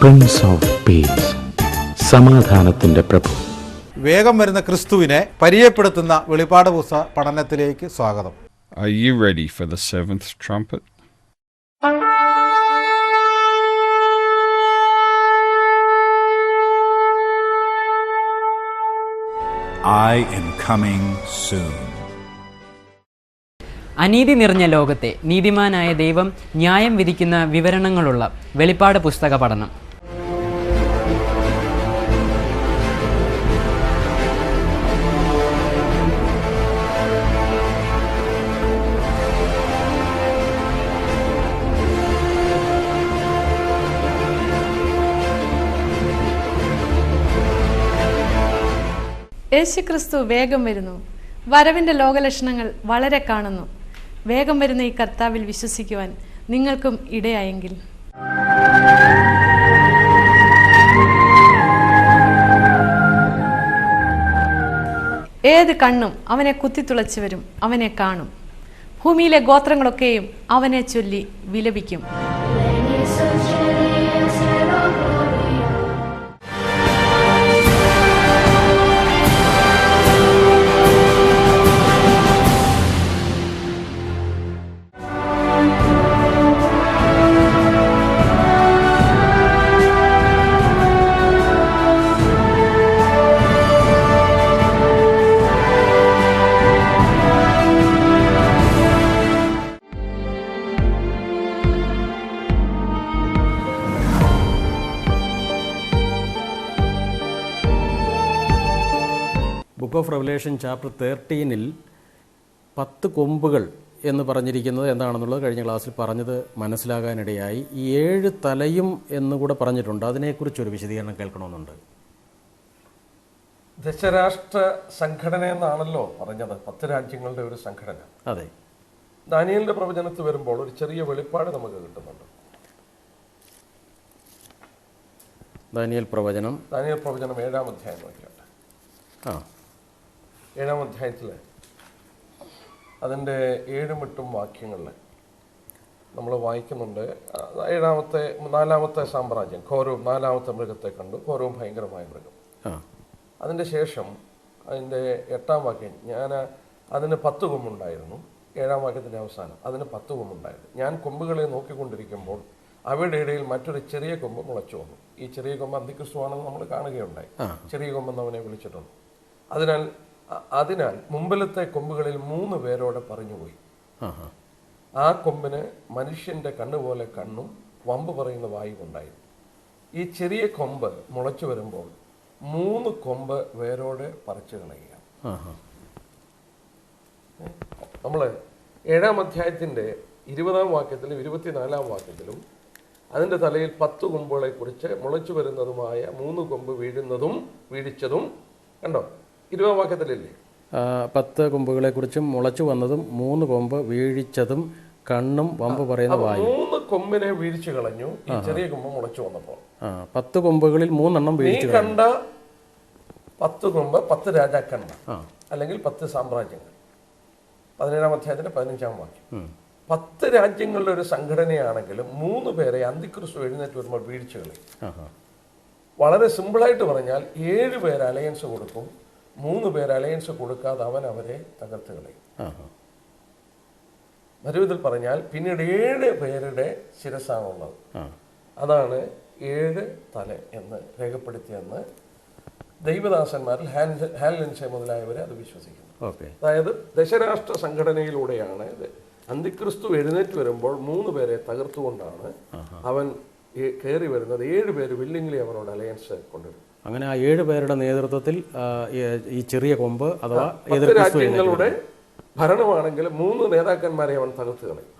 Prince of peace, സമാധാനത്തിന്റെ പ്രഭു. വേഗം വരുന്ന ക്രിസ്തുവിനെ പരിചയപ്പെടുത്തുന്ന വെളിപ്പാട് പുസ്തക പഠനത്തിലേക്ക് സ്വാഗതം. Are you ready for the seventh trumpet? I am coming soon. അനീതി നിറഞ്ഞ ലോകത്തെ നീതിമാനായ ദൈവം ന്യായം വിധിക്കുന്ന വിവരണങ്ങളുള്ള വെളിപ്പാട് പുസ്തക പഠനം. യേശുക്രിസ്തു വേഗം വരുന്നു. വരവിൻ്റെ ലോകലക്ഷണങ്ങൾ വളരെ കാണുന്നു. വേഗം വരുന്ന ഈ കർത്താവിൽ വിശ്വസിക്കുവാൻ നിങ്ങൾക്കും ഇടയായെങ്കിൽ ഏത് കണ്ണും അവനെ കുത്തിത്തുളച്ചു വരും, അവനെ കാണും. ഭൂമിയിലെ ഗോത്രങ്ങളൊക്കെയും അവനെ ചൊല്ലി വിലപിക്കും. ബുക്ക് ഓഫ് റെവലേഷൻ ചാപ്റ്റർ 13 10 കൊമ്പുകൾ എന്ന് പറഞ്ഞിരിക്കുന്നത് എന്താണെന്നുള്ളത് കഴിഞ്ഞ ക്ലാസ്സിൽ പറഞ്ഞത് മനസ്സിലാകാനിടയായി. ഈ 7 തലയും എന്നുകൂടെ പറഞ്ഞിട്ടുണ്ട്. അതിനെക്കുറിച്ചൊരു വിശദീകരണം കേൾക്കണമെന്നുണ്ട്. ദശരാഷ്ട്ര സംഘടന എന്നാണല്ലോ പറഞ്ഞത്, 10 രാജ്യങ്ങളുടെ ഒരു സംഘടന. അതെ, ദാനിയേലിന്റെ പ്രവചനത്തിൽ വരുമ്പോൾ ഒരു ചെറിയ വെളിപ്പാട് നമുക്ക് കിട്ടുന്നുണ്ട്. ദാനിയേൽ പ്രവചനം 7-ാം അധ്യായം നോക്കിയാട്ടെ. 7-ാം അധ്യായത്തിൽ അതിൻ്റെ 7-8 വാക്യങ്ങളിൽ നമ്മൾ വായിക്കുന്നുണ്ട്. 4-ാമത്തെ സാമ്രാജ്യം ഘോരവും 4-ാമത്തെ മൃഗത്തെ കണ്ടു. ഘോരവും ഭയങ്കരമായ മൃഗം. അതിൻ്റെ ശേഷം അതിൻ്റെ 8-ാം വാക്യം, അതിന് 10 കൊമ്പുണ്ടായിരുന്നു. 7-ാം വാക്യത്തിൻ്റെ അവസാനം അതിന് 10 കൊമ്പുണ്ടായിരുന്നു. ഞാൻ കൊമ്പുകളെ നോക്കിക്കൊണ്ടിരിക്കുമ്പോൾ അവയുടെ ഇടയിൽ മറ്റൊരു ചെറിയ കൊമ്പ് മുളച്ചു വന്നു. ഈ ചെറിയ കൊമ്പ് അന്തിക്രിസ്തുവാണെന്ന് നമ്മൾ കാണുകയുണ്ടായി. ചെറിയ കൊമ്പെന്ന് അവനെ വിളിച്ചിട്ടുണ്ട്. അതിനാൽ മുമ്പിലത്തെ കൊമ്പുകളിൽ 3 പേരോടെ പറഞ്ഞുപോയി. ആ കൊമ്പിന് മനുഷ്യന്റെ കണ്ണുപോലെ കണ്ണും വമ്പ് പറയുന്ന വായും ഉണ്ടായിരുന്നു. ഈ ചെറിയ കൊമ്പ് മുളച്ചു വരുമ്പോൾ 3 കൊമ്പ് വേരോടെ പറിച്ചു കളയുക. നമ്മള് 7-ാം അധ്യായത്തിന്റെ 20-ാം വാക്യത്തിലും 24-ാം വാക്യത്തിലും അതിന്റെ തലയിൽ 10 കൊമ്പുകളെ കുറിച്ച് മുളച്ചു വരുന്നതുമായ 3 കൊമ്പ് വീഴുന്നതും വീഴിച്ചതും കണ്ടോ? 20-ാം വാക്യത്തിലല്ലേ? 10 കൊമ്പുകളെ കുറിച്ചും മുളച്ചു വന്നതും 3 കൊമ്പ് വീഴിച്ചതും കണ്ണും വമ്പ് പറയുന്ന വായും. 3 കൊമ്പിനെ വീഴ്ച കളഞ്ഞു. ഈ ചെറിയ കൊമ്പ് മുളച്ചു വന്നപ്പോൾ 10 കൊമ്പുകളിൽ 3 എണ്ണം വീഴ്ച കണ്ട 10 കൊമ്പ് 10 രാജാക്കന്മാർ അല്ലെങ്കിൽ 10 സാമ്രാജ്യങ്ങൾ. 17-ാം അധ്യായത്തിന്റെ 15-ാം വാക്യം. 10 രാജ്യങ്ങളുടെ ഒരു സംഘടനയാണെങ്കിലും 3 പേരെ അന്തിക്രിസ്തു എഴുന്നേറ്റ് വരുമ്പോൾ വീഴ്ച കളയും. വളരെ സിമ്പിളായിട്ട് പറഞ്ഞാൽ 7 പേര് അലയൻസ് കൊടുക്കും, 3 പേര് അലയൻസ് കൊടുക്കാതെ അവരെ തകർത്ത് കളയും. മറുവിധത്തിൽ പറഞ്ഞാൽ പിന്നീട് 7 പേരുടെ ശിരസാണുള്ളത്. അതാണ് 7 തല എന്ന് രേഖപ്പെടുത്തിയെന്ന് ദൈവദാസന്മാരിൽ ഹാൻലിൻസെ മുതലായവരെ അത് വിശ്വസിക്കുന്നു. അതായത് ദശരാഷ്ട്ര സംഘടനയിലൂടെയാണ് അന്തിക്രിസ്തു എഴുന്നേറ്റ് വരുമ്പോൾ 3 പേരെ തകർത്തുകൊണ്ടാണ് അവൻ കയറി വരുന്നത്. 7 പേര് വില്ലിംഗ്ലി അവനോട് അലയൻസ് കൊണ്ടുവരും. അങ്ങനെ ആ 7 പേരുടെ നേതൃത്വത്തിൽ ഈ ചെറിയ കൊമ്പ് അഥവാ 10 രാജ്യങ്ങളുടെ ഭരണമാണെങ്കിൽ 3 നേതാക്കന്മാരെ അവൻ തകർത്ത് കളയും.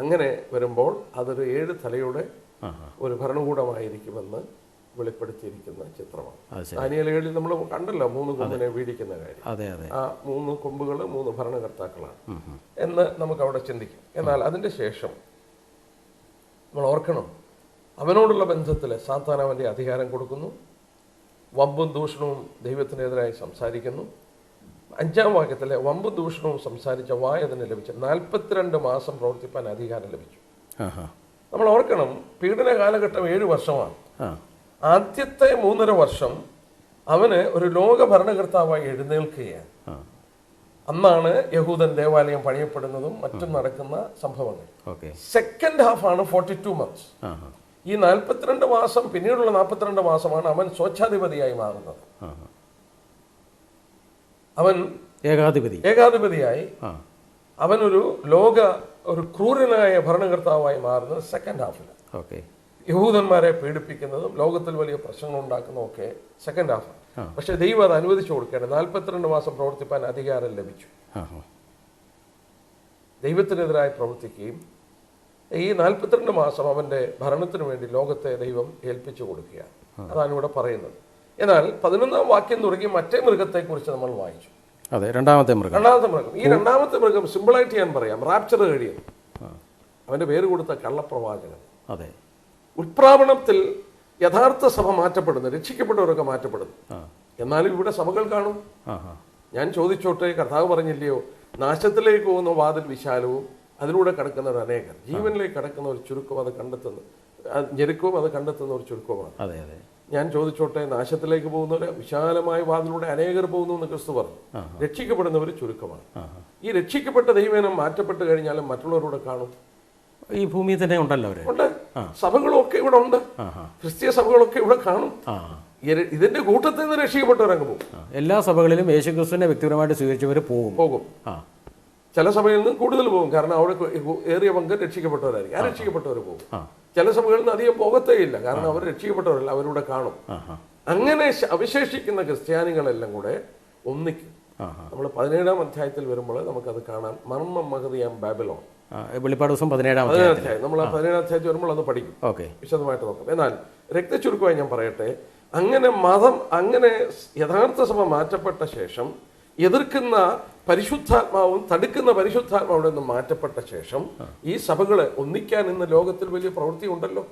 അങ്ങനെ വരുമ്പോൾ അതൊരു 7 തലയുടെ ഒരു ഭരണകൂടമായിരിക്കുമെന്ന് വെളിപ്പെടുത്തിയിരിക്കുന്ന ചിത്രമാണ്. ദാനിയേൽ 7-ൽ നമ്മൾ കണ്ടല്ലോ 3 കൊമ്പിനെ വീഴിക്കുന്ന കാര്യം. ആ 3 കൊമ്പുകൾ 3 ഭരണകർത്താക്കളാണ് എന്ന് നമുക്ക് അവിടെ ചിന്തിക്കാം. എന്നാൽ അതിന്റെ ശേഷം നമ്മൾ ഓർക്കണം, അവനോടുള്ള ബന്ധത്തിൽ സാത്താൻ അവന്റെ അധികാരം കൊടുക്കുന്നു. വമ്പും ദൂഷണവും ദൈവത്തിനെതിരായി സംസാരിക്കുന്നു. 5-ാം വാക്യത്തിലെ വമ്പും ദൂഷണവും സംസാരിച്ച വായ അതിന് ലഭിച്ചു. 42 മാസം പ്രവർത്തിപ്പാൻ അധികാരം ലഭിച്ചു. നമ്മൾ ഓർക്കണം, പീഡന കാലഘട്ടം 7 വർഷമാണ്. ആദ്യത്തെ 3.5 വർഷം അവന് ഒരു ലോക ഭരണകർത്താവായി എഴുന്നേൽക്കുകയാണ്. അന്നാണ് യഹൂദൻ ദേവാലയം പണിയപ്പെടുന്നതും മറ്റും നടക്കുന്ന സംഭവങ്ങൾ. സെക്കൻഡ് ഹാഫ് ആണ് 42 months. ഈ 42 മാസം, പിന്നീടുള്ള 42 മാസമാണ് അവൻ സ്വച്ഛാധിപതിയായി മാറുന്നത്. അവൻ ഏകാധിപതിയായി അവൻ ഒരു ക്രൂരനായ ഭരണകർത്താവായി മാറുന്നത് സെക്കൻഡ് ഹാഫിൽ. യഹൂദന്മാരെ പീഡിപ്പിക്കുന്നതും ലോകത്തിൽ വലിയ പ്രശ്നങ്ങൾ ഉണ്ടാക്കുന്നതും ഒക്കെ സെക്കൻഡ് ഹാഫ്. പക്ഷെ ദൈവം അത് അനുവദിച്ചു കൊടുക്കുകയാണ്. 42 മാസം പ്രവർത്തിപ്പാൻ അധികാരം ലഭിച്ചു. ദൈവത്തിനെതിരായി പ്രവർത്തിക്കുകയും ഈ 42 മാസം അവന്റെ ഭരണത്തിന് വേണ്ടി ലോകത്തെ ദൈവം ഏൽപ്പിച്ചു കൊടുക്കുകയാണ്. അതാണ് ഇവിടെ പറയുന്നത്. എന്നാൽ 11-ാം വാക്യം തുടങ്ങി മറ്റേ മൃഗത്തെ കുറിച്ച് നമ്മൾ വായിച്ചു. രണ്ടാമത്തെ മൃഗം. ഈ രണ്ടാമത്തെ മൃഗം സിമ്പിളായിട്ട് ഞാൻ പറയാം, റാപ്ചർ കഴിയും. അവന്റെ പേര് കൊടുത്ത കള്ളപ്രവാചകൻ. ഉത്പ്രാപണത്തിൽ യഥാർത്ഥ സഭ മാറ്റപ്പെടുന്നു, രക്ഷിക്കപ്പെട്ടവരൊക്കെ മാറ്റപ്പെടുന്നു. എന്നാലും ഇവിടെ സഭകൾ കാണും. ഞാൻ ചോദിച്ചോട്ടെ, കർത്താവ് പറഞ്ഞില്ലയോ, നാശത്തിലേക്ക് പോകുന്ന വാതിൽ വിശാലവും അതിലൂടെ കടക്കുന്നവർ അനേകർ, ജീവനിലേക്ക് കടക്കുന്ന ഒരു ചുരുക്കം അത് കണ്ടെത്തുന്നു, ഞെരുക്കവും അത് കണ്ടെത്തുന്ന ഒരു ചുരുക്കമാണ്. ഞാൻ ചോദിച്ചോട്ടെ, നാശത്തിലേക്ക് പോകുന്നവർ വിശാലമായ വാതിലൂടെ അനേകർ പോകുന്നു എന്ന് ക്രിസ്തു പറഞ്ഞു. രക്ഷിക്കപ്പെടുന്നവർ ചുരുക്കമാണ്. ഈ രക്ഷിക്കപ്പെട്ട ദൈവനം മാറ്റപ്പെട്ട് കഴിഞ്ഞാലും മറ്റുള്ളവരോട് കാണും. ഈ ഭൂമിയിൽ തന്നെ ഉണ്ടല്ലോ ഉണ്ട്. സഭകളൊക്കെ ഇവിടെ ഉണ്ട്. ക്രിസ്തീയ സഭകളൊക്കെ ഇവിടെ കാണും. ഇതിന്റെ കൂട്ടത്തിൽ നിന്ന് രക്ഷിക്കപ്പെട്ടവരങ്ങ് പോകും. എല്ലാ സഭകളിലും യേശുക്രിസ്തുവിനെ വ്യക്തിപരമായിട്ട് സ്വീകരിച്ചവർ പോകും. ചില സഭകളിൽ നിന്ന് കൂടുതൽ പോകും, കാരണം അവിടെ ഏറിയ പങ്ക് രക്ഷിക്കപ്പെട്ടവരായിരിക്കും. ആ രക്ഷിക്കപ്പെട്ടവർ പോകും. ചില സഭകളിൽ നിന്ന് അധികം പോകത്തേ ഇല്ല, കാരണം അവർ രക്ഷിക്കപ്പെട്ടവരല്ല, അവരിവിടെ കാണും. അങ്ങനെ അവശേഷിക്കുന്ന ക്രിസ്ത്യാനികളെല്ലാം കൂടെ ഒന്നിക്കും. നമ്മൾ 17-ാം അധ്യായത്തിൽ വരുമ്പോൾ നമുക്കത് കാണാം. മർമ്മ മഹതിയാം ബാബിലോൺ, വെളിപ്പാട് ദിവസം 17-ാം അധ്യായം. നമ്മൾ 17-ാം അധ്യായത്തിൽ വരുമ്പോൾ അത് പഠിക്കും, വിശദമായിട്ട് നോക്കും. എന്നാൽ രക്തചുരുക്കമായി ഞാൻ പറയട്ടെ, അങ്ങനെ മതം, അങ്ങനെ യഥാർത്ഥ സഭ മാറ്റപ്പെട്ട ശേഷം എതിർക്കുന്ന പരിശുദ്ധാത്മാവും തടുക്കുന്ന പരിശുദ്ധാത്മാവിടെ നിന്ന് മാറ്റപ്പെട്ട ശേഷം ഈ സഭകളെ ഒന്നിക്കാൻ ഇന്ന് ലോകത്തിൽ വലിയ പ്രവൃത്തി ഉണ്ടല്ലോ.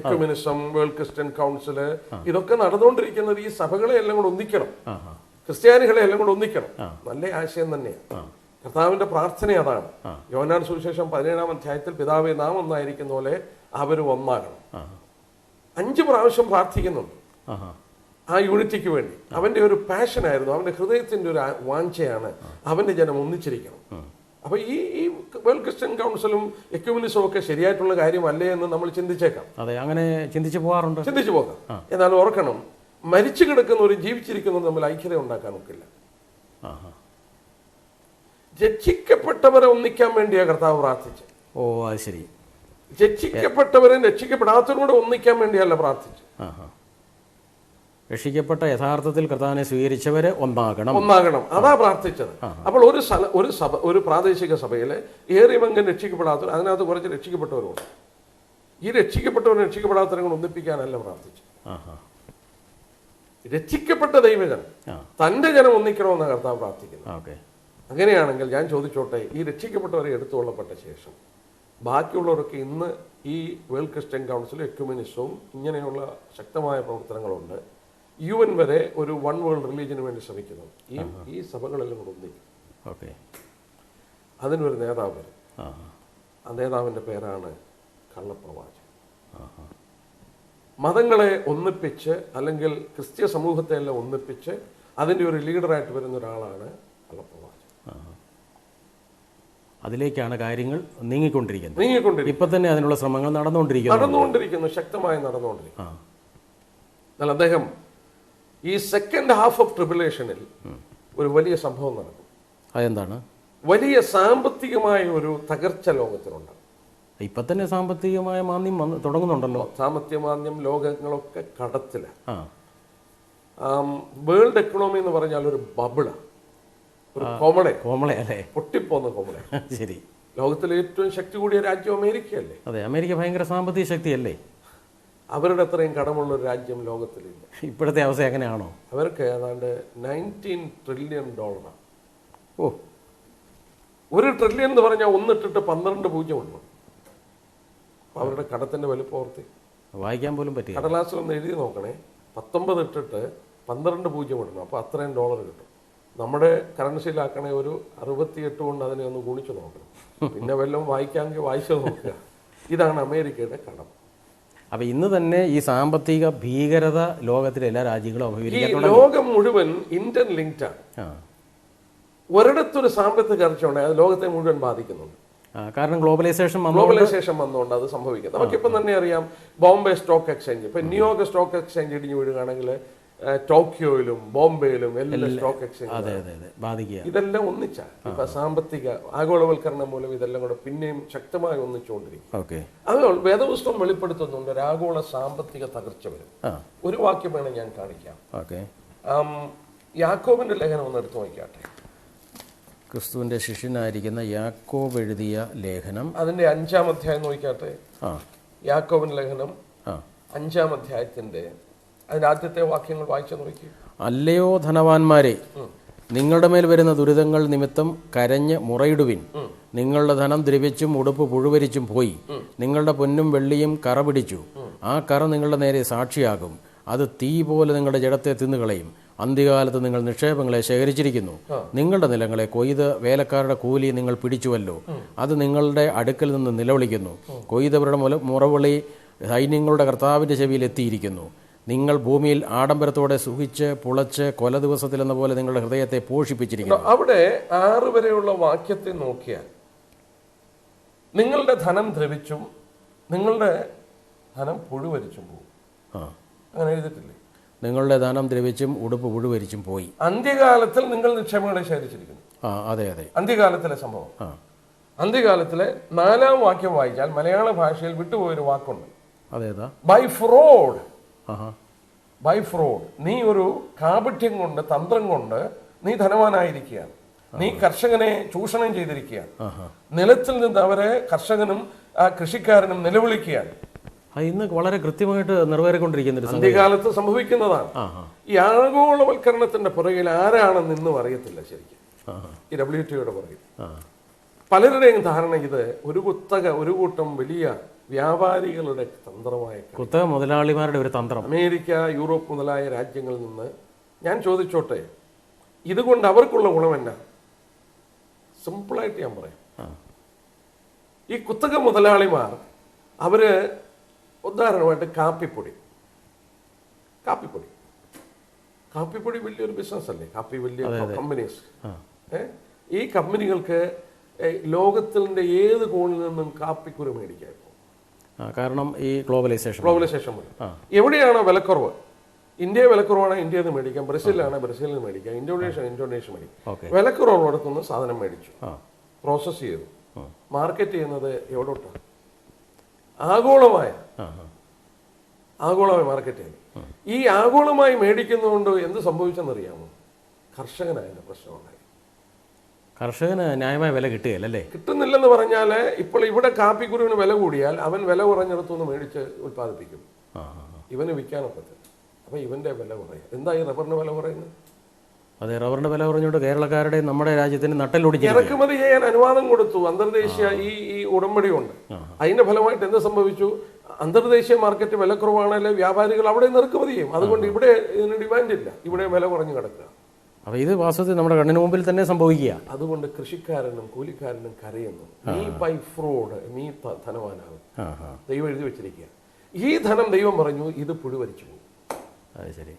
എക്യുമെനിസം, വേൾഡ് ക്രിസ്ത്യൻ കൗൺസില്, ഇതൊക്കെ നടന്നുകൊണ്ടിരിക്കുന്നത് ഈ സഭകളെ എല്ലാം കൂടെ ഒന്നിക്കണം, ക്രിസ്ത്യാനികളെ എല്ലാം കൂടെ ഒന്നിക്കണം. നല്ല ആശയം തന്നെയാണ്. കർത്താവിന്റെ പ്രാർത്ഥന അതാണ്. യോഹന്നാൻ സുവിശേഷം 17-ാം അധ്യായത്തിൽ പിതാവേ നാം ഒന്നായിരിക്കുന്ന പോലെ അവരും ഒന്നാകണം. 5 പ്രാവശ്യം പ്രാർത്ഥിക്കുന്നുണ്ട് ആ യൂണിറ്റിക്ക് വേണ്ടി. അവന്റെ ഒരു പാഷനായിരുന്നു, അവന്റെ ഹൃദയത്തിന്റെ ഒരു വാഞ്ചയാണ് അവന്റെ ജനം ഒന്നിച്ചിരിക്കണം. അപ്പൊ ഈ വേൾഡ് ക്രിസ്ത്യൻ കൗൺസിലും എക്യുമെനിസവും ഒക്കെ ശരിയായിട്ടുള്ള കാര്യമല്ലേ എന്ന് നമ്മൾ ചിന്തിച്ചേക്കാം. അങ്ങനെ ചിന്തിച്ചു പോകാം. എന്നാൽ ഓർക്കണം, മരിച്ചു കിടക്കുന്നവരും ജീവിച്ചിരിക്കുന്നവരും തമ്മിൽ ഐക്യത ഉണ്ടാക്കാൻ ഒക്കില്ല. രക്ഷിക്കപ്പെട്ടവരെ ഒന്നിക്കാൻ വേണ്ടിയാ കർത്താവ് പ്രാർത്ഥിച്ചു. അത് ശരി. രക്ഷിക്കപ്പെട്ടവരെ രക്ഷിക്കപ്പെടാത്തവരും കൂടെ ഒന്നിക്കാൻ വേണ്ടിയല്ല പ്രാർത്ഥിച്ചു. രക്ഷിക്കപ്പെട്ട യഥാർത്ഥത്തിൽ കർത്താവിനെ സ്വീകരിച്ചവരെ ഒന്നാകണം, അതാ പ്രാർത്ഥിച്ചത്. അപ്പോൾ ഒരു പ്രാദേശിക സഭയിലെ ഏറിയ പങ്കും രക്ഷിക്കപ്പെടാത്തവർ, അതിനകത്ത് കുറച്ച് രക്ഷിക്കപ്പെട്ടവരുണ്ട്. ഈ രക്ഷിക്കപ്പെട്ടവരെ രക്ഷിക്കപ്പെടാത്തവരെ കൊണ്ട് ഒന്നിപ്പിക്കാനല്ല പ്രാർത്ഥിച്ചു. രക്ഷിക്കപ്പെട്ട ദൈവജനം തന്റെ ജനം ഒന്നിക്കണമെന്ന് കർത്താവ് പ്രാർത്ഥിക്കുന്നു. അങ്ങനെയാണെങ്കിൽ ഞാൻ ചോദിച്ചോട്ടെ, ഈ രക്ഷിക്കപ്പെട്ടവരെ എടുത്തുകൊള്ളപ്പെട്ട ശേഷം ബാക്കിയുള്ളവരൊക്കെ ഇന്ന് ഈ വേൾഡ് ക്രിസ്ത്യൻ കൗൺസിലും എക്യുമെനിസവും ഇങ്ങനെയുള്ള ശക്തമായ പ്രവർത്തനങ്ങളുണ്ട്. UN വരെ ഒരു വൺ വേൾഡ് റിലീജിയന് വേണ്ടി ശ്രമിക്കുന്നു. ഈ സഭകളെല്ലാം കൂടെ ഒന്നിക്കും. അതിനൊരു നേതാവ് വരും. ആ നേതാവിൻ്റെ പേരാണ് കള്ളപ്രവാചകൻ. മതങ്ങളെ ഒന്നിപ്പിച്ച്, അല്ലെങ്കിൽ ക്രിസ്ത്യ സമൂഹത്തെ എല്ലാം ഒന്നിപ്പിച്ച് അതിൻ്റെ ഒരു ലീഡറായിട്ട് വരുന്ന ഒരാളാണ് കള്ളപ്രവാചകൻ. അതിലേക്കാണ് കാര്യങ്ങൾ നീങ്ങിക്കൊണ്ടിരിക്കുന്നത്. ഇപ്പൊ തന്നെ അതിനുള്ള ശ്രമങ്ങൾ നടന്നുകൊണ്ടിരിക്കുന്നു, ശക്തമായി നടന്നുകൊണ്ടിരിക്കുന്നു. എന്നാൽ അദ്ദേഹം ഈ സെക്കൻഡ് ഹാഫ് ഓഫ് ട്രിബുലേഷനിൽ ഒരു വലിയ സംഭവം നടക്കും. അതെന്താണ്? വലിയ സാമ്പത്തികമായ ഒരു തകർച്ച ലോകത്തിലുണ്ട്. ഇപ്പൊ തന്നെ സാമ്പത്തികമായ മാന്ദ്യം തുടങ്ങുന്നുണ്ടല്ലോ. സാമ്പത്തിക മാന്ദ്യം, ലോകങ്ങളൊക്കെ കടത്തില. വേൾഡ് എക്കണോമി എന്ന് പറഞ്ഞാൽ ഒരു ബബിളാണ്, ഒരു കോമളയല്ലേ, പൊട്ടിപ്പോന്ന കോമള. ശരി. ലോകത്തിലെ ഏറ്റവും ശക്തി കൂടിയ രാജ്യം അമേരിക്കയല്ലേ? അതെ, അമേരിക്ക ഭയങ്കര സാമ്പത്തിക ശക്തിയല്ലേ? അവരുടെ അത്രയും കടമുള്ള ഒരു രാജ്യം ലോകത്തിലില്ല. ഇപ്പോഴത്തെ അവസ്ഥ എങ്ങനെയാണോ? അവർക്ക് ഏതാണ്ട് $19 ട്രില്യൺ. ഓ, 1 ട്രില്യൺ എന്ന് പറഞ്ഞാൽ 1 ഇട്ടിട്ട് 12 പൂജ്യം ഉണ്ട്. അവരുടെ കടത്തിന്റെ വലുപ്പം ഓർത്തി വായിക്കാൻ പോലും പറ്റില്ല. കടലാസിലൊന്ന് എഴുതി നോക്കണേ. 19 ഇട്ടിട്ട് 12 പൂജ്യം ഇടണം, അപ്പോൾ അത്രയും ഡോളർ കിട്ടും. നമ്മുടെ കറൻസിയിലാക്കണേ ഒരു 68 കൊണ്ട് അതിനെ ഒന്ന് ഗുണിച്ചു നോക്കണം. പിന്നെ വല്ലതും വായിക്കാമെങ്കിൽ വായിച്ചു നോക്കുക. ഇതാണ് അമേരിക്കയുടെ കടം. അപ്പോൾ ഇന്ന് തന്നെ ഈ സാമ്പത്തിക ഭീകരത ലോകത്തിലെ എല്ലാ രാജ്യങ്ങളും ഈ അഭിമുഖീകരിക്കാൻ തുടങ്ങി. ലോകം മുഴുവൻ ഇന്റർ ലിങ്ക്ഡ് ആണ്. ആ. ഒരിടത്തൊരു സാമ്പത്തിക ചർച്ചയുണ്ടെങ്കിൽ അത് ലോകത്തെ മുഴുവൻ ബാധിക്കുന്നുണ്ട്. കാരണം ഗ്ലോബലൈസേഷൻ ഗ്ലോബലൈസേഷൻ വന്നുകൊണ്ട് അത് സംഭവിക്കുന്നത് നമുക്കിപ്പം തന്നെ അറിയാം. ബോംബെ സ്റ്റോക്ക് എക്സ്ചേഞ്ച്, ഇപ്പൊ ന്യൂയോർക്ക് സ്റ്റോക്ക് എക്സ്ചേഞ്ച് ഇടിഞ്ഞു വീഴുകയാണെങ്കിൽ ടോക്കിയോയിലും ബോംബെയിലും എല്ലാ സ്റ്റോക്ക് എക്സ്ചേഞ്ച് ബാധിക്കുക. ഇതെല്ലാം ഒന്നിച്ച ഇപ്പൊ സാമ്പത്തിക ആഗോളവൽക്കരണം മൂലം ഇതെല്ലാം കൂടെ പിന്നെയും ശക്തമായി ഒന്നിച്ചുകൊണ്ടിരിക്കും. ഓക്കെ. അതുകൊണ്ട് വേദപുസ്തകം വെളിപ്പെടുത്തുന്നുണ്ട് ഒരു ആഗോള സാമ്പത്തിക തകർച്ച വരും. ഒരു വാക്യം വേണം ഞാൻ കാണിക്കാം. ഓക്കെ. യാക്കോബിന്റെ ലേഖനം ഒന്ന് എടുത്തു നോക്കിയാട്ടെ. ക്രിസ്തുവിന്റെ ശിഷ്യനായിരിക്കുന്ന യാക്കോബ് എഴുതിയ ലേഖനം അതിന്റെ 5-ാം അധ്യായം നോക്കിയാട്ടെ. യാക്കോബിന്റെ ലേഖനം 5-ാം അധ്യായത്തിന്റെ അതിന്റെ ആദ്യത്തെ വാക്യങ്ങൾ വായിച്ചു നോക്കി. അല്ലയോ ധനവാന്മാരെ, നിങ്ങളുടെ മേൽ വരുന്ന ദുരിതങ്ങൾ നിമിത്തം കരഞ്ഞ് മുറയിടുവിൻ. നിങ്ങളുടെ ധനം ദ്രവിച്ചും ഉടുപ്പ് പുഴുവരിച്ചും പോയി. നിങ്ങളുടെ പൊന്നും വെള്ളിയും കറ പിടിച്ചു. ആ കറ നിങ്ങളുടെ നേരെ സാക്ഷിയാകും. അത് തീ പോലെ നിങ്ങളുടെ ജഡത്തെ തിന്നുകളയും. അന്ത്യകാലത്ത് നിങ്ങൾ നിക്ഷേപങ്ങളെ ശേഖരിച്ചിരിക്കുന്നു. നിങ്ങളുടെ നിലങ്ങളെ കൊയ്ത് വേലക്കാരുടെ കൂലി നിങ്ങൾ പിടിച്ചുവല്ലോ. അത് നിങ്ങളുടെ അടുക്കൽ നിന്ന് നിലവിളിക്കുന്നു. കൊയ്തവരുടെ മുറവിളി സൈന്യങ്ങളുടെ കർത്താവിൻ്റെ ചെവിയിൽ എത്തിയിരിക്കുന്നു. നിങ്ങൾ ഭൂമിയിൽ ആഡംബരത്തോടെ സുഖിച്ച് പുളച്ച് കൊല ദിവസത്തിലെന്ന പോലെ നിങ്ങളുടെ ഹൃദയത്തെ പോഷിപ്പിച്ചിരിക്കുന്നു. അവിടെ 6 വരെയുള്ള വാക്യത്തെ നോക്കിയാൽ നിങ്ങളുടെ ധനം ദ്രവിച്ചും നിങ്ങളുടെ ധനം പുഴുവരിച്ചും പോകും. അങ്ങനെ എഴുതിയിട്ടില്ലേ? നിങ്ങളുടെ ധനം ദ്രവിച്ചും ഉടുപ്പ് പുഴുവരിച്ചും പോയി. അന്ത്യകാലത്തിൽ നിങ്ങൾ നിക്ഷേപങ്ങളെ ശേഖരിച്ചിരിക്കുന്നു. അതെ അതെ, അന്ത്യകാലത്തിലെ സംഭവം. അന്ത്യകാലത്തിലെ 4-ാം വാക്യം വായിച്ചാൽ മലയാള ഭാഷയിൽ വിട്ടുപോയൊരു വാക്കുണ്ട്. അതേതാ? By fraud. By fraud. നീ ഒരു കാപട്യം കൊണ്ട് തന്ത്രം കൊണ്ട് നീ ധനവാനായിരിക്കുകയാണ്. നീ കർഷകനെ ചൂഷണം ചെയ്തിരിക്കുകയാണ്. നിലത്തിൽ നിന്ന് അവരെ കർഷകനും കൃഷിക്കാരനും നിലവിളിക്കുകയാണ്. ഇന്ന് വളരെ കൃത്യമായിട്ട് നിറവേറിക്കൊണ്ടിരിക്കുന്ന അന്ത്യകാലത്ത് സംഭവിക്കുന്നതാണ്. ഈ ആഗോളവൽക്കരണത്തിന്റെ പുറകിൽ ആരാണെന്ന് ഇന്നും അറിയത്തില്ല ശരിക്കും. ഈ WTOയുടെ പുറകിൽ പലരുടെയും ധാരണ ഇത് ഒരു കൂട്ടം വലിയ വ്യാപാരികളുടെ തന്ത്രമായ കുത്തക മുതലാളിമാരുടെ ഒരു തന്ത്രം. അമേരിക്ക, യൂറോപ്പ് മുതലായ രാജ്യങ്ങളിൽ നിന്ന്. ഞാൻ ചോദിച്ചോട്ടെ, ഇതുകൊണ്ട് അവർക്കുള്ള ഗുണമെന്നാ? സിമ്പിളായിട്ട് ഞാൻ പറയാം. ഈ കുത്തക മുതലാളിമാർ അവര് ഉദാഹരണമായിട്ട് കാപ്പിപ്പൊടി വലിയൊരു ബിസിനസ് അല്ലേ? കാപ്പി വലിയ കമ്പനീസ്. ഈ കമ്പനികൾക്ക് ലോകത്തിന്റെ ഏത് കോണിൽ നിന്നും കാപ്പിക്കുരു മേടിക്കാൻ. കാരണം ഈ ഗ്ലോബലൈസേഷൻ എവിടെയാണോ വിലക്കുറവ്? ഇന്ത്യ വിലക്കുറവാണ് ഇന്ത്യയിൽ നിന്ന് മേടിക്കാം, ബ്രസീലിലാണ് ബ്രസീലിൽ നിന്ന് മേടിക്കാം, ഇന്തോനേഷ്യ മേടിക്കാം. വിലക്കുറവുള്ളിടത്തുനിന്ന് സാധനം മേടിച്ചു, പ്രോസസ് ചെയ്തു, മാർക്കറ്റ് ചെയ്യുന്നത് എവിടോട്ടാണ്? ആഗോളമായ മാർക്കറ്റ് ചെയ്തു. ഈ ആഗോളമായി മേടിക്കുന്നതുകൊണ്ട് എന്ത് സംഭവിച്ചെന്നറിയാമോ? കർഷകനായതിന്റെ പ്രശ്നമുണ്ടായി. കർഷകന് ന്യായമായ വില കിട്ടുകയല്ലേ? കിട്ടുന്നില്ലെന്ന് പറഞ്ഞാൽ ഇപ്പോൾ ഇവിടെ കാപ്പിക്കുരുവിന് വില കൂടിയാൽ അവൻ വില കുറഞ്ഞിടത്തുനിന്ന് മേടിച്ച് ഉൽപ്പാദിപ്പിക്കും. ഇവന് വിൽക്കാനൊക്കത്തില്ല. അപ്പൊ ഇവന്റെ വില കുറയും. എന്താ ഈ റബ്ബറിന് വില കുറയുന്നത്? അതെ, റബ്ബറിന്റെ വില കുറഞ്ഞുകൊണ്ട് കേരളക്കാരുടെ നമ്മുടെ രാജ്യത്തിന് നട്ടലൊടിച്ച് ഇറക്കുമതി ചെയ്യാൻ അനുവാദം കൊടുത്തു. അന്തർദേശീയ ഈ ഉടമ്പടി കൊണ്ട് അതിന്റെ ഫലമായിട്ട് എന്ത് സംഭവിച്ചു? അന്തർദേശീയ മാർക്കറ്റ് വിലക്കുറവാണല്ലേ, വ്യാപാരികൾ അവിടെ നിന്ന് ഇറക്കുമതി ചെയ്യും. അതുകൊണ്ട് ഇവിടെ ഇതിന് ഡിമാൻഡ് ഇല്ല, ഇവിടെ വില കുറഞ്ഞു കിടക്കുക. അപ്പൊ ഇത് വാസ്തവത്തിൽ നമ്മുടെ കണ്ണിന് മുമ്പിൽ തന്നെ സംഭവിക്കുക. അതുകൊണ്ട് കൃഷിക്കാരനും കൂലിക്കാരനും കരയുന്നു. നീ ബൈ ഫ്രോഡ് നീ ധനവാനാകും. ദൈവം എഴുതി വെച്ചിരിക്കുക. ഈ ധനം ദൈവം പറഞ്ഞു ഇത് പുഴുവരിച്ചു പോകും.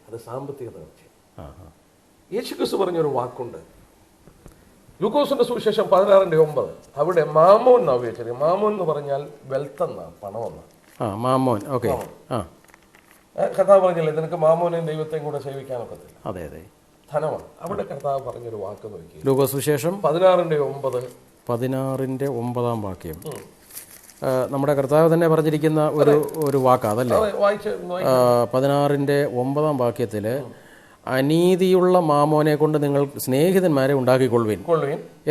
അത് സാമ്പത്തിക തകർച്ച. യേശുക്രിസ്തു പറഞ്ഞൊരു വാക്കുണ്ട്, ലൂക്കോസിന്റെ സുവിശേഷം 16:9. അവിടെ മാമോൻ എന്നാ ഉപയോഗിച്ചത്. മാമോൻ എന്ന് പറഞ്ഞാൽ വെൽത്ത് എന്നാ, പണമെന്നാ. കർത്താവ് പറഞ്ഞില്ലേ നിനക്ക് മാമോനെയും ദൈവത്തെയും കൂടെ സേവിക്കാനൊക്കത്തില്ല. അതെ അതെ, ധനമാണ്. അവിടെ കർത്താവ് പറഞ്ഞൊരു വാക്ക് നോക്കി. ലൂക്കോസ് സുവിശേഷം 16:9 വാക്യം. നമ്മുടെ കർത്താവ് തന്നെ പറഞ്ഞിരിക്കുന്ന ഒരു വാക്കാണ് അതല്ലേ? 16:9 വാക്യത്തിൽ അനീതിയുള്ള മാമോനെ കൊണ്ട് നിങ്ങൾ സ്നേഹിതന്മാരെ ഉണ്ടാക്കിക്കൊള്ളുവിൻ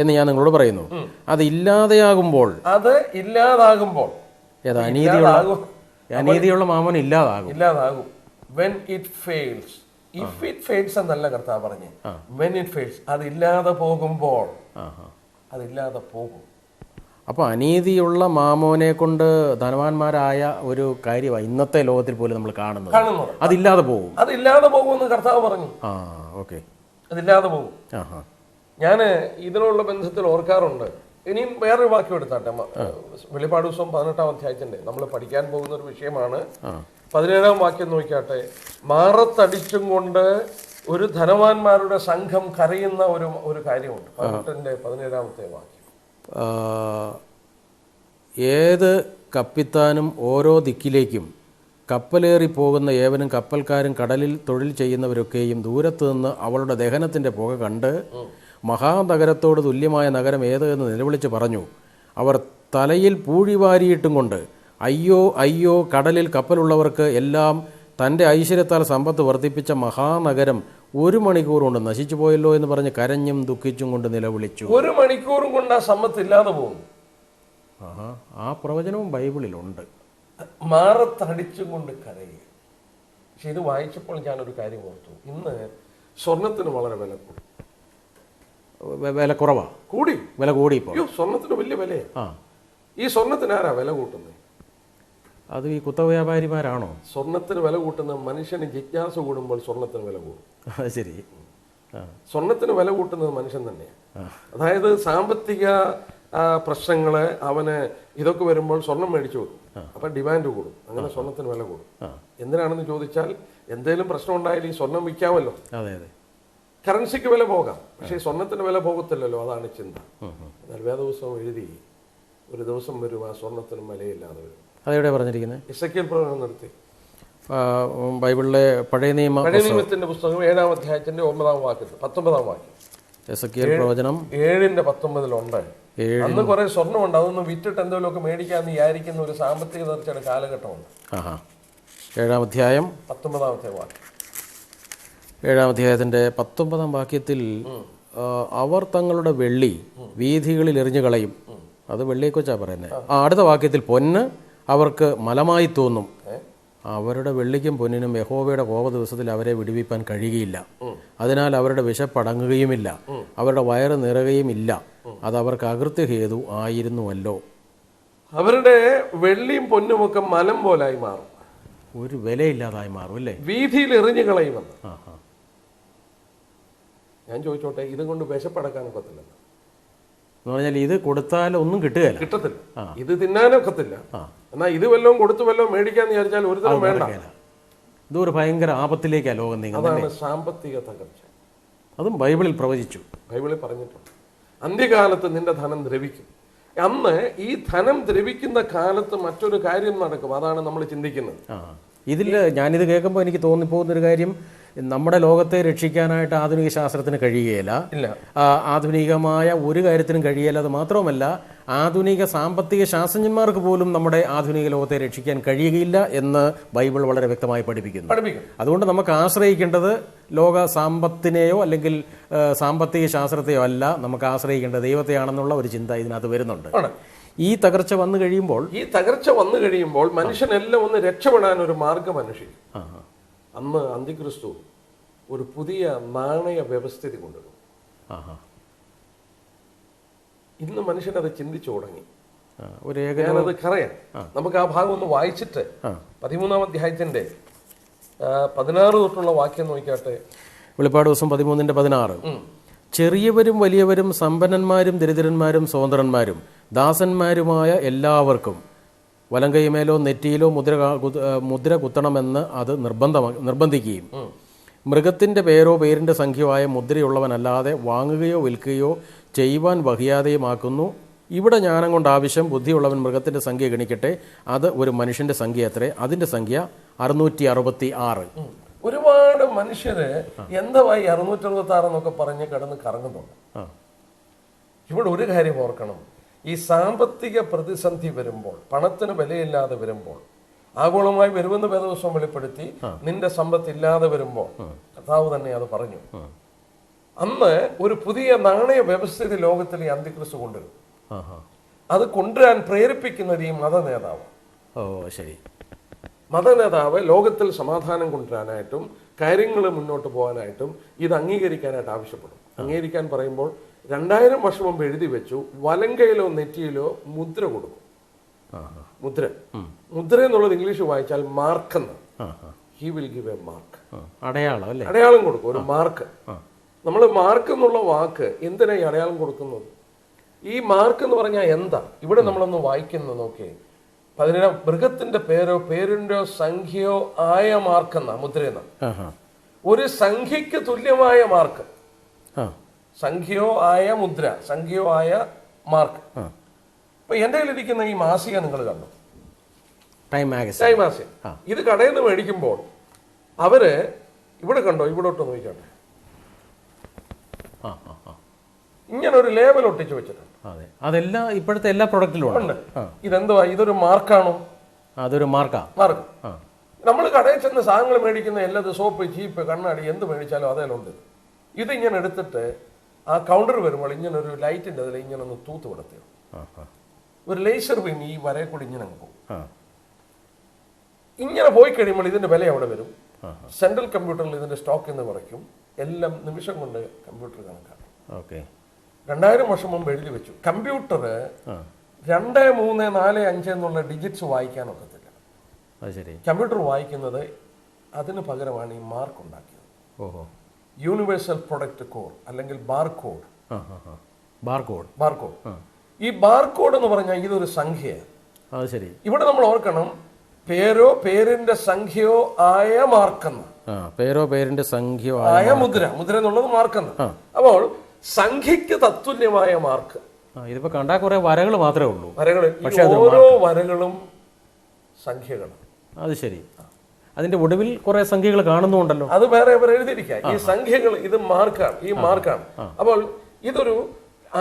എന്ന് ഞാൻ നിങ്ങളോട് പറയുന്നു. അത് ഇല്ലാതെയാകുമ്പോൾ അനീതിയുള്ള മാമോൻ ഇല്ലാതാകും. when it fails. if it fails എന്നല്ല കർത്താവ് പറഞ്ഞേ, when it fails. അതില്ലാതെ പോകുമ്പോൾ അതില്ലാതെ പോകും. അപ്പൊ അനീതിയുള്ള മാമോനെ കൊണ്ട് ധനവാന്മാരായ ഒരു കാര്യമാണ് ഇന്നത്തെ ലോകത്തിൽ പോലും നമ്മൾ കാണുന്നത്. അതില്ലാതെ പോകുമെന്ന് കർത്താവ് പറഞ്ഞു. ഓക്കെ, അതില്ലാതെ പോകും. ഞാൻ ഇതിനുള്ള ബന്ധത്തിൽ ഓർക്കാറുണ്ട്. ഇനിയും വേറൊരു വാക്യം എടുത്താട്ടെ. വെളിപ്പാട് ദിവസം 18-ാം അധ്യായത്തിന്റെ നമ്മൾ പഠിക്കാൻ പോകുന്ന ഒരു വിഷയമാണ്. 17-ാം വാക്യം നോക്കിയാട്ടെ. മാറത്തടിച്ചും കൊണ്ട് ഒരു ധനവാന്മാരുടെ സംഘം കരയുന്ന ഒരു കാര്യമുണ്ട്. 17-ാമത്തെ വാക്യം. ഏത് കപ്പിത്താനും ഓരോ ദിക്കിലേക്കും കപ്പലേറി പോകുന്ന ഏവനും കപ്പൽക്കാരും കടലിൽ തൊഴിൽ ചെയ്യുന്നവരൊക്കെയും ദൂരത്തു നിന്ന് അവളുടെ ദഹനത്തിൻ്റെ പുക കണ്ട് മഹാനഗരത്തോട് തുല്യമായ നഗരം ഏത് എന്ന് നിലവിളിച്ച് പറഞ്ഞു. അവർ തലയിൽ പൂഴി വാരിയിട്ടും കൊണ്ട് അയ്യോ അയ്യോ, കടലിൽ കപ്പലുള്ളവർക്ക് എല്ലാം തൻ്റെ ഐശ്വര്യത്താൽ സമ്പത്ത് വർദ്ധിപ്പിച്ച മഹാനഗരം 1 മണിക്കൂർ കൊണ്ട് നശിച്ചു പോയല്ലോ എന്ന് പറഞ്ഞ് കരഞ്ഞും ദുഃഖിച്ചും കൊണ്ട് നിലവിളിച്ചു. 1 മണിക്കൂറും കൊണ്ട് ആ സമ്പത്ത് ഇല്ലാതെ പോകും. ആ പ്രവചനവും ബൈബിളിലുണ്ട്. മാറത്തടിച്ചും കൊണ്ട് കരയുക. പക്ഷെ ഇത് വായിച്ചപ്പോൾ ഞാനൊരു കാര്യം ഓർത്തു. ഇന്ന് സ്വർണത്തിന് വളരെ വില കൂടി. വില കുറവാ? വില കൂടി. ഇപ്പോൾ സ്വർണത്തിന് വലിയ വിലയാണ്. ഈ സ്വർണത്തിന് ആരാ വില കൂട്ടുന്നത്? അത് ഈ കുത്തക വ്യാപാരിമാരാണോ? സ്വർണത്തിന് വില കൂട്ടുന്ന മനുഷ്യന് ജിജ്ഞാസ കൂടുമ്പോൾ സ്വർണത്തിന് വില കൂടും. ശരി. സ്വർണത്തിന് വില കൂട്ടുന്നത് മനുഷ്യൻ തന്നെയാണ്. അതായത് സാമ്പത്തിക പ്രശ്നങ്ങള് അവന് ഇതൊക്കെ വരുമ്പോൾ സ്വർണം മേടിച്ചു വെക്കും. അപ്പൊ ഡിമാൻഡ് കൂടും. അങ്ങനെ സ്വർണത്തിന് വില കൂടും. എന്തിനാണെന്ന് ചോദിച്ചാൽ എന്തെങ്കിലും പ്രശ്നം ഉണ്ടായാലും ഈ സ്വർണം വിൽക്കാമല്ലോ. കറൻസിക്ക് വില പോകാം, പക്ഷേ സ്വർണത്തിന് വില പോകത്തില്ലല്ലോ. അതാണ് ചിന്ത. എന്നാൽ വേദപുസ്തകം എഴുതി ഒരു ദിവസം വരും ആ സ്വർണത്തിന് വിലയില്ലാതെ വരും. അതെവിടെ പറഞ്ഞിരിക്കുന്നത്? എസെക്കിയേൽ പ്രവചനം നടത്തി. ബൈബിളിലെ പഴയ നിയമത്തിന്റെ പുസ്തകം 7-ാം അധ്യായത്തിന്റെ 9-ാം വാക്യത്തിൽ 19-ാം വാക്യം. എസെക്കിയേൽ പ്രവചനം 7:19 അന്ന് കുറെ സ്വർണ്ണമുണ്ട്, അതൊന്നും വിറ്റിട്ട് എന്തെങ്കിലുമൊക്കെ മേടിക്കാന്ന് വിചാരിക്കുന്ന ഒരു സാമ്പത്തിക തകർച്ചയുടെ കാലഘട്ടമുണ്ട്. 7-ാം അധ്യായം 19-ാമത്തെ വാക്യം. 7-ാം അധ്യായത്തിന്റെ 19-ാം വാക്യത്തിൽ അവർ തങ്ങളുടെ വെള്ളി വീഥികളിൽ എറിഞ്ഞു കളയും. അത് വെള്ളിയെക്കുറിച്ചാണ് പറയുന്നത്. അടുത്ത വാക്യത്തിൽ പൊന്ന് അവർക്ക് മലമായി തോന്നും. അവരുടെ വെള്ളിക്കും പൊന്നിനും യഹോവയുടെ കോപ ദിവസത്തിൽ അവരെ വിടുവിപ്പാൻ കഴിയുകയില്ല. അതിനാൽ അവരുടെ വിശപ്പടങ്ങുകയുമില്ല, അവരുടെ വയറ് നിറയുകയുമില്ല. അത് അവർക്ക് അകൃത്യഹേതു ആയിരുന്നുവല്ലോ. അവരുടെ വെള്ളിയും പൊന്നുമൊക്കെ മലം പോലായി മാറും, ഒരു വിലയില്ലാതായി മാറും അല്ലേ? വീഥിയിൽ എറിഞ്ഞു കളയുമെന്ന്. ഞാൻ ചോദിച്ചോട്ടെ, ഇത് കൊണ്ട് വിശപ്പടക്കാൻ ഒക്കത്തില്ല എന്ന് പറഞ്ഞാൽ ഇത് കൊടുത്താൽ ഒന്നും കിട്ടത്തില്ല. ഇത് തിന്നാനൊക്കത്തില്ല. എന്നാൽ ഇത് വല്ലതും കൊടുത്തു വല്ലതും മേടിക്കാന്ന് വിചാരിച്ചാൽ ഒരു തരം വേണ്ട. ഇതൊരു ഭയങ്കര ആപത്തിലേക്കാണ് ലോകം നീങ്ങുന്നത്. അതാണ് സാമ്പത്തിക തകർച്ച. അതും ബൈബിളിൽ പ്രവചിച്ചു. ബൈബിളിൽ പറഞ്ഞിട്ടുണ്ട്, അന്ത്യകാലത്ത് നിന്റെ ധനം ദ്രവിക്കും. അന്ന് ഈ ധനം ദ്രവിക്കുന്ന കാലത്ത് മറ്റൊരു കാര്യം നടക്കും. അതാണ് നമ്മൾ ചിന്തിക്കുന്നത്. ഇതിൽ ഞാനിത് കേൾക്കുമ്പോൾ എനിക്ക് തോന്നിപ്പോകുന്നൊരു കാര്യം, നമ്മുടെ ലോകത്തെ രക്ഷിക്കാനായിട്ട് ആധുനിക ശാസ്ത്രത്തിന് കഴിയുകയില്ല, ആധുനികമായ ഒരു കാര്യത്തിനും കഴിയുകയില്ല. അത് മാത്രവുമല്ല, ആധുനിക സാമ്പത്തിക ശാസ്ത്രജ്ഞന്മാർക്ക് പോലും നമ്മുടെ ആധുനിക ലോകത്തെ രക്ഷിക്കാൻ കഴിയുകയില്ല എന്ന് ബൈബിൾ വളരെ വ്യക്തമായി പഠിപ്പിക്കുന്നു. അതുകൊണ്ട് നമുക്ക് ആശ്രയിക്കേണ്ടത് ലോക സാമ്പത്തിനെയോ അല്ലെങ്കിൽ സാമ്പത്തിക ശാസ്ത്രത്തെയോ അല്ല, നമുക്ക് ആശ്രയിക്കേണ്ടത് ദൈവത്തെയാണെന്നുള്ള ഒരു ചിന്ത ഇതിനകത്ത് വരുന്നുണ്ട്. ഈ തകർച്ച വന്നു കഴിയുമ്പോൾ മനുഷ്യനെല്ലാം ഒന്ന് രക്ഷപ്പെടാൻ ഒരു മാർഗം അന്വേഷിക്കും. അന്ന് അന്തിക്രിസ്തു ഒരു പുതിയ നാണയ വ്യവസ്ഥിതി കൊണ്ടുവരും. ഇന്ന് മനുഷ്യനത് ചിന്തിച്ചു തുടങ്ങി. ഞാനത് പറയാം. നമുക്ക് ആ ഭാഗം ഒന്ന് വായിച്ചിട്ട് 13-ാം അധ്യായത്തിന്റെ 16 തൊട്ടുള്ള വാക്യം നോക്കിയാട്ടെ. വെളിപ്പാട് ദിവസം 13:16. ചെറിയവരും വലിയവരും സമ്പന്നന്മാരും ദരിദ്രന്മാരും സ്വതന്ത്രന്മാരും ദാസന്മാരുമായ എല്ലാവർക്കും വലങ്കൈമേലോ നെറ്റിയിലോ മുദ്ര കുത്തണമെന്ന് അത് നിർബന്ധിക്കുകയും മൃഗത്തിന്റെ പേരോ പേരിന്റെ സംഖ്യയായ മുദ്രയുള്ളവനല്ലാതെ വാങ്ങുകയോ വിൽക്കുകയോ ചെയ്യുവാൻ വഹിയാതെയുമാക്കുന്നു. ഇവിടെ ജ്ഞാനം കൊണ്ട് ആവശ്യം. ബുദ്ധിയുള്ളവൻ മൃഗത്തിന്റെ സംഖ്യ ഗണിക്കട്ടെ, അത് ഒരു മനുഷ്യന്റെ സംഖ്യ അത്രേ, അതിന്റെ സംഖ്യ 666. ഒരുപാട് മനുഷ്യര് എന്തായി 666 എന്നൊക്കെ പറഞ്ഞ് കിടന്ന് കറങ്ങുന്നുണ്ട്. ഇവിടെ ഒരു കാര്യം ഓർക്കണം, ഈ സാമ്പത്തിക പ്രതിസന്ധി വരുമ്പോൾ, പണത്തിന് വിലയില്ലാതെ വരുമ്പോൾ, ആഗോളമായി വരുമെന്ന് വേദപുസ്തകം വെളിപ്പെടുത്തി, നിന്റെ സമ്പത്ത് ഇല്ലാതെ വരുമ്പോൾ കർത്താവ് തന്നെ അത് പറഞ്ഞു. അന്ന് ഒരു പുതിയ നാണയ വ്യവസ്ഥിതി ലോകത്തിൽ ഈ അന്തിക്രിസ്തു കൊണ്ടുവരും. അത് കൊണ്ടുവരാൻ പ്രേരിപ്പിക്കുന്നത് ഈ മതനേതാവ്. മതനേതാവ് ലോകത്തിൽ സമാധാനം കൊണ്ടുവരാനായിട്ടും കാര്യങ്ങൾ മുന്നോട്ട് പോകാനായിട്ടും ഇത് അംഗീകരിക്കാനായിട്ട് ആവശ്യപ്പെടും. അംഗീകരിക്കാൻ പറയുമ്പോൾ 2000 വർഷം മുമ്പ് എഴുതി വെച്ചു, വലങ്കയിലോ നെറ്റിയിലോ മുദ്ര കൊടുക്കും. മുദ്ര എന്നുള്ളത് ഇംഗ്ലീഷ് വായിച്ചാൽ മാർക്ക് എന്ന്. He will give A mark. അടയാളം കൊടുക്കും, ഒരു മാർക്ക്. നമ്മൾ മാർക്ക് എന്നുള്ള വാക്ക് എന്തിനാ ഈ അടയാളം കൊടുക്കുന്നത്? ഈ മാർക്ക് എന്ന് പറഞ്ഞാൽ എന്താ? ഇവിടെ നമ്മളൊന്ന് വായിക്കുന്നത് നോക്കേ. 17 മൃഗത്തിന്റെ പേരോ പേരിന്റെയോ സംഖ്യയോ ആയ മാർക്ക് എന്നാ മുദ്രയെന്ന. ഒരു സംഖ്യക്ക് തുല്യമായ മാർക്ക്, സംഖ്യയോ ആയ മുദ്ര, സംഖ്യയോ ആയ മാർക്ക്. ഇപ്പൊ എന്റെ കയ്യിലിരിക്കുന്ന ഈ മാസിക നിങ്ങൾ കണ്ടു, ടൈം മാസിക. ഇത് കടയിൽ നിന്ന് മേടിക്കുമ്പോൾ അവര് ഇവിടെ കണ്ടോ, ഇവിടോട്ട് നോക്കിക്കോട്ടെ, ഇങ്ങനെ ഒരു ലേബൽ ഒട്ടിച്ചു വെച്ചിട്ടുണ്ട്. അതെല്ലാം ഇപ്പോഴത്തെ എല്ലാ പ്രൊഡക്റ്റിലും ഉണ്ട്. ഇതെന്തുവാ? ഇതൊരു മാർക്കാണോ? അതൊരു മാർക്ക്. നമ്മൾ കടയിൽ ചെന്ന് സാധനങ്ങൾ മേടിക്കുന്ന എല്ലാം സോപ്പ്, ചീപ്പ്, കണ്ണാടി എന്ത് മേടിച്ചാലും അതെല്ലാം ഉണ്ട്. ഇതിങ്ങനെ എടുത്തിട്ട് ആ കൗണ്ടർ വരുമ്പോൾ ഇങ്ങനെ ഒരു ലൈറ്റിന്റെ അതിൽ ഇങ്ങനെ ഒന്ന് തൂത്ത് കൊടുത്തു, ഒരു ലേസർ ബീം ഈ വരയെ കൂടി ഇങ്ങനെ അങ്ങ് പോകും. ഇങ്ങനെ പോയി കഴിയുമ്പോൾ ഇതിന്റെ വില അവിടെ വരും. സെൻട്രൽ കമ്പ്യൂട്ടറിൽ ഇതിന്റെ സ്റ്റോക്ക് എന്ന് കുറയ്ക്കും. എല്ലാം നിമിഷം കൊണ്ട് കമ്പ്യൂട്ടർ കണക്കാണ്. 2000 വർഷം മുമ്പ് എഴുതി വെച്ചു. കമ്പ്യൂട്ടർ 2, 3, 4, 5 എന്നുള്ള ഡിജിറ്റ്സ് വായിക്കാൻ ഒക്കത്തില്ല. കമ്പ്യൂട്ടർ വായിക്കുന്നത് അതിന് പകരമാണ് ഈ മാർക്ക് ഉണ്ടാക്കിയത്. യൂണിവേഴ്സൽ പ്രൊഡക്റ്റ് കോഡ് അല്ലെങ്കിൽ ബാർകോഡ്. ഈ ബാർകോഡ് എന്ന് പറഞ്ഞാൽ ഇതൊരു സംഖ്യയാണ്. ഇവിടെ നമ്മൾ ഓർക്കണം, പേരോ പേരിന്റെ സംഖ്യയോ ആയ മാർക്കെന്ന്. പേരോ പേരിന്റെ സംഖ്യയോ ആയ മുദ്ര, മുദ്ര എന്നുള്ളത് മാർക്കെന്ന്. അപ്പോൾ സംഖ്യക്ക് തത്തുല്യമായ മാർക്ക്. ഇതിപ്പോ കണ്ടാ കുറെ വരകൾ മാത്രമേ ഉള്ളൂ. പക്ഷെ ഓരോ വരകളും സംഖ്യകളാണ്. അത് ശരി. അതിന്റെ ഒടുവിൽ കുറെ സംഖ്യകൾ കാണുന്നുണ്ടല്ലോ. അത് വേറെ എഴുതിയിരിക്കുക. ഈ സംഖ്യകൾ ഇത് മാർക്കാണ്, ഈ മാർക്കാണ്. അപ്പോൾ ഇതൊരു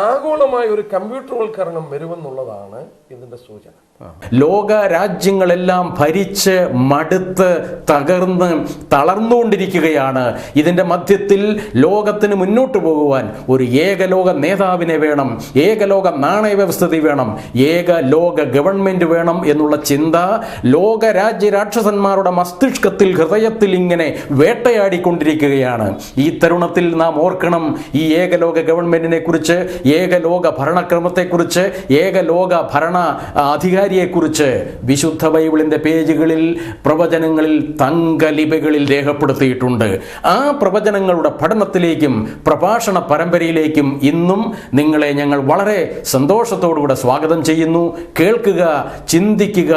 ആഗോളമായ ഒരു കമ്പ്യൂട്ടർവൽക്കരണം വരുമെന്നുള്ളതാണ് ഇതിന്റെ സൂചന. ലോക രാജ്യങ്ങളെല്ലാം ഭരിച്ച് മടുത്ത് തകർന്ന് തളർന്നുകൊണ്ടിരിക്കുകയാണ്. ഇതിന്റെ മധ്യത്തിൽ ലോകത്തിന് മുന്നോട്ട് പോകുവാൻ ഒരു ഏകലോക നേതാവിനെ വേണം, ഏകലോക നാണയ വ്യവസ്ഥിതി വേണം, ഏകലോക ഗവൺമെന്റ് വേണം എന്നുള്ള ചിന്ത ലോക രാജ്യ രാക്ഷസന്മാരുടെ മസ്തിഷ്കത്തിൽ, ഹൃദയത്തിൽ ഇങ്ങനെ വേട്ടയാടിക്കൊണ്ടിരിക്കുകയാണ്. ഈ തരുണത്തിൽ നാം ഓർക്കണം, ഈ ഏകലോക ഗവൺമെന്റിനെ കുറിച്ച്, ഏകലോക ഭരണക്രമത്തെക്കുറിച്ച്, ഏകലോക ഭരണ അധികാരിയെക്കുറിച്ച് വിശുദ്ധ ബൈബിളിന്റെ പേജുകളിൽ, പ്രവചനങ്ങളിൽ, തങ്കലിപികളിൽ രേഖപ്പെടുത്തിയിട്ടുണ്ട്. ആ പ്രവചനങ്ങളുടെ പഠനത്തിലേക്കും പ്രഭാഷണ പരമ്പരയിലേക്കും ഇന്നും നിങ്ങളെ ഞങ്ങൾ വളരെ സന്തോഷത്തോടുകൂടെ സ്വാഗതം ചെയ്യുന്നു. കേൾക്കുക, ചിന്തിക്കുക,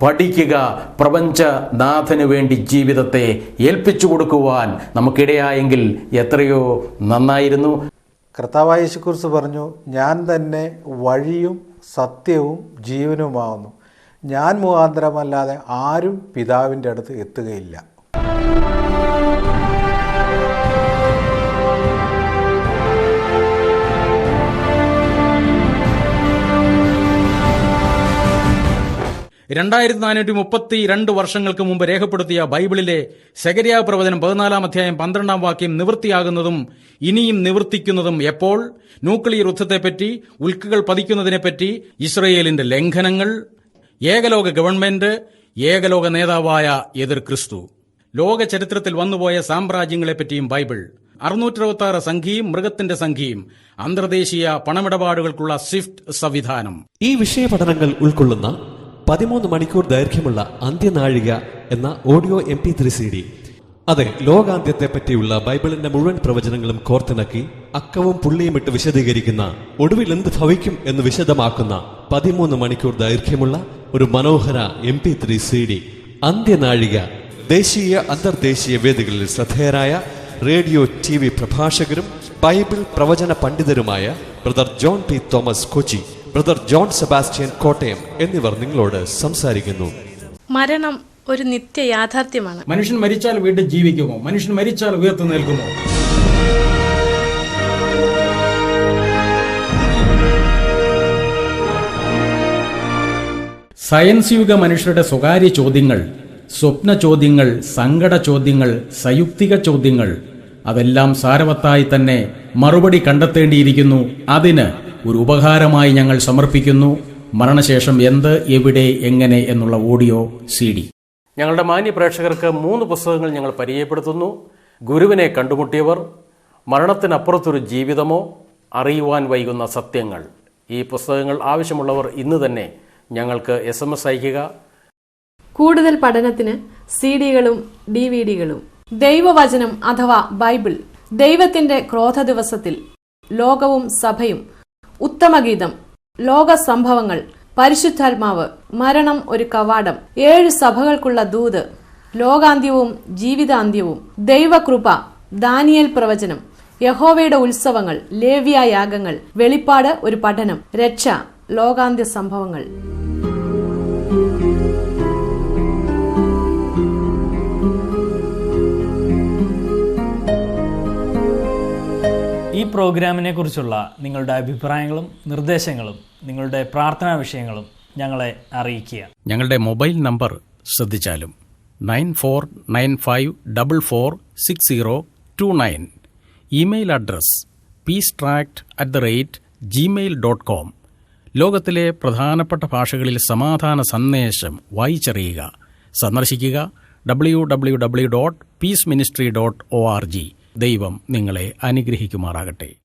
പഠിക്കുക. പ്രപഞ്ചനാഥന് വേണ്ടി ജീവിതത്തെ ഏൽപ്പിച്ചു കൊടുക്കുവാൻ നമുക്കിടയായെങ്കിൽ എത്രയോ നന്നായിരുന്നു. കർത്താവായ യേശുക്രിസ്തു പറഞ്ഞു, ഞാൻ തന്നെ വഴിയും സത്യവും ജീവനുമാവുന്നു, ഞാൻ മുഖാന്തരമല്ലാതെ ആരും പിതാവിൻ്റെ അടുത്ത് എത്തുകയില്ല. വർഷങ്ങൾക്ക് മുമ്പ് രേഖപ്പെടുത്തിയ ബൈബിളിലെ സെഖര്യാ പ്രവചനം 14 അധ്യായം 12 വാക്യം നിവൃത്തിയാകുന്നതും ഇനിയും നിവർത്തിക്കുന്നതും എപ്പോൾ? ന്യൂക്ലിയർ യുദ്ധത്തെപ്പറ്റി, ഉൽക്കകൾ പതിക്കുന്നതിനെപ്പറ്റി, ഇസ്രയേലിന്റെ ലംഘനങ്ങൾ, ഏകലോക ഗവൺമെന്റ്, ഏകലോക നേതാവായ എതിർ ക്രിസ്തു, ലോക ചരിത്രത്തിൽ വന്നുപോയ സാമ്രാജ്യങ്ങളെപ്പറ്റിയും ബൈബിൾ, 666 സംഖ്യയും മൃഗത്തിന്റെ സംഖ്യയും, അന്തർദേശീയ പണമിടപാടുകൾക്കുള്ള സ്വിഫ്റ്റ് സംവിധാനം. ഈ വിഷയ പഠനങ്ങൾ ഉൾക്കൊള്ളുന്ന 13 മണിക്കൂർ ദൈർഘ്യമുള്ള അന്ത്യനാഴിക എന്ന ഓഡിയോ MP3 CD. അതെ, ലോകാന്ത്യത്തെ പറ്റിയുള്ള ബൈബിളിന്റെ മുഴുവൻ പ്രവചനങ്ങളും കോർത്തിണക്കി അക്കവും പുള്ളിയും ഇട്ട് വിശദീകരിക്കുന്ന, ഒടുവിൽ എന്ത് ഭവിക്കും എന്ന് വിശദമാക്കുന്ന 13 മണിക്കൂർ ദൈർഘ്യമുള്ള ഒരു മനോഹര MP3 CD. അന്ത്യനാഴിക. ദേശീയ അന്തർദേശീയ വേദികളിൽ ശ്രദ്ധേയരായ റേഡിയോ TV പ്രഭാഷകരും ബൈബിൾ പ്രവചന പണ്ഡിതരുമായ brother John P. Thomas Kochi, brother John Sebastian Kottayam എന്നിവർ നിങ്ങളോട് സംസാരിക്കുന്നു. മരണം ഒരു നിത്യ യാഥാർത്ഥ്യമാണ്. മനുഷ്യൻ മരിച്ചാൽ വീണ്ടും ജീവിക്കുമോ? മനുഷ്യൻ മരിച്ചാൽ ഉയർത്തു നിൽക്കുമോ? സയൻസ് യുഗ മനുഷ്യരുടെ സ്വകാര്യ ചോദ്യങ്ങൾ, സ്വപ്ന ചോദ്യങ്ങൾ, സങ്കട ചോദ്യങ്ങൾ, സയുക്തിക ചോദ്യങ്ങൾ, അതെല്ലാം സാരവത്തായി തന്നെ മറുപടി കണ്ടെത്തേണ്ടിയിരിക്കുന്നു. അതിന് ഒരു ഉപഹാരമായി ഞങ്ങൾ സമർപ്പിക്കുന്നു മരണശേഷം എന്ത്, എവിടെ, എങ്ങനെ എന്നുള്ള ഓഡിയോ CD. ഞങ്ങളുടെ മാന്യ പ്രേക്ഷകർക്ക് 3 പുസ്തകങ്ങൾ ഞങ്ങൾ പരിചയപ്പെടുത്തുന്നു. ഗുരുവിനെ കണ്ടുമുട്ടിയവർ, മരണത്തിനപ്പുറത്തൊരു ജീവിതമോ, അറിയുവാൻ വൈകുന്ന സത്യങ്ങൾ. ഈ പുസ്തകങ്ങൾ ആവശ്യമുള്ളവർ ഇന്ന് തന്നെ ഞങ്ങൾക്ക് SMS അയയ്ക്കുക. കൂടുതൽ പഠനത്തിന് CD-കളും DVD-കളും. ദൈവവചനം അഥവാ ബൈബിൾ. ദൈവത്തിന്റെ ക്രോധ ദിവസത്തിൽ ലോകവും സഭയും ഉത്തമഗീതം, ലോക സംഭവങ്ങൾ, പരിശുദ്ധാത്മാവ്, മരണം ഒരു കവാടം, 7 സഭകൾക്കുള്ള ദൂത്, ലോകാന്ത്യവും ജീവിതാന്ത്യവും, ദൈവകൃപ, ദാനിയേൽ പ്രവചനം, യഹോവയുടെ ഉത്സവങ്ങൾ, ലേവ്യ യാഗങ്ങൾ, വെളിപ്പാട് ഒരു പഠനം, രക്ഷ, ലോകാന്ത്യ സംഭവങ്ങൾ. ഈ പ്രോഗ്രാമിനെ കുറിച്ചുള്ള നിങ്ങളുടെ അഭിപ്രായങ്ങളും നിർദ്ദേശങ്ങളും നിങ്ങളുടെ പ്രാർത്ഥനാ വിഷയങ്ങളും ഞങ്ങളെ അറിയിക്കുക. ഞങ്ങളുടെ മൊബൈൽ നമ്പർ ശ്രദ്ധിച്ചാലും 9495446029. Email address peacetract@gmail.com. ലോകത്തിലെ പ്രധാനപ്പെട്ട ഭാഷകളിൽ സമാധാന സന്ദേശം വായിച്ചറിയുക. സന്ദർശിക്കുക www.peaceministry.org. ദൈവം നിങ്ങളെ അനുഗ്രഹിക്കുമാറാകട്ടെ.